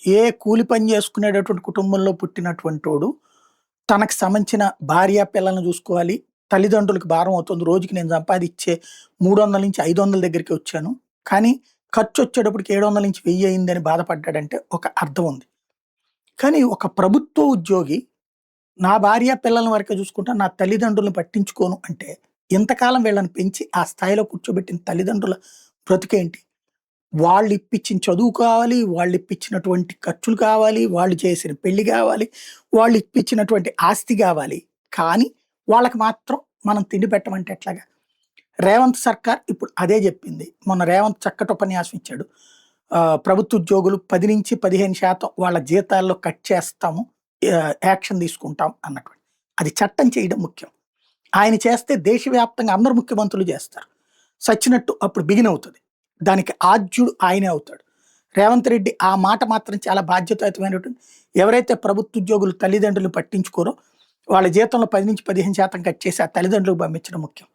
ఏ కూలి పని చేసుకునేటటువంటి కుటుంబంలో పుట్టినటువంటోడు తనకు సంబంధించిన భార్య పిల్లల్ని చూసుకోవాలి. తల్లిదండ్రులకు భారం అవుతుంది. రోజుకి నేను సంపాదిచ్చే 300-500 దగ్గరికి వచ్చాను. కానీ ఖర్చొచ్చేటప్పటికి 700-1000 అయిందని బాధపడ్డాడంటే ఒక అర్థం ఉంది. కానీ ఒక ప్రభుత్వ ఉద్యోగి నా భార్య పిల్లల వరకే చూసుకుంటా, నా తల్లిదండ్రులను పట్టించుకోను అంటే, ఇంతకాలం వీళ్ళని పెంచి ఆ స్థాయిలో కూర్చోబెట్టిన తల్లిదండ్రుల బ్రతుకేంటి? వాళ్ళిప్పించిన చదువు కావాలి, వాళ్ళిప్పించినటువంటి ఖర్చులు కావాలి, వాళ్ళు చేసిన పెళ్లి కావాలి, వాళ్ళిప్పించినటువంటి ఆస్తి కావాలి. కానీ వాళ్ళకి మాత్రం మనం తిండి పెట్టమంటే ఎట్లాగా? రేవంత్ సర్కార్ ఇప్పుడు అదే చెప్పింది. మొన్న రేవంత్ చక్కటి ఉపన్యాసం ఇచ్చాడు. ప్రభుత్వ ఉద్యోగులు 10-15% వాళ్ళ జీతాల్లో కట్ చేస్తాము. యాక్షన్ తీసుకుంటాం అన్నటువంటి. అది చట్టం చేయడం ముఖ్యం. ఆయన చేస్తే దేశవ్యాప్తంగా అందరు ముఖ్యమంత్రులు చేస్తారు. సచ్చినట్టు అప్పుడు బిగిన్ అవుతుంది. దానికి ఆద్యుడు ఆయనే అవుతాడు. రేవంత్ రెడ్డి ఆ మాట మాత్రం చాలా బాధ్యతాయుతమైనటువంటి. ఎవరైతే ప్రభుత్వ ఉద్యోగులు తల్లిదండ్రులు పట్టించుకోరో వాళ్ళ జీతంలో 10-15% కట్ చేసి ఆ తల్లిదండ్రులకు పంపించడం ముఖ్యం.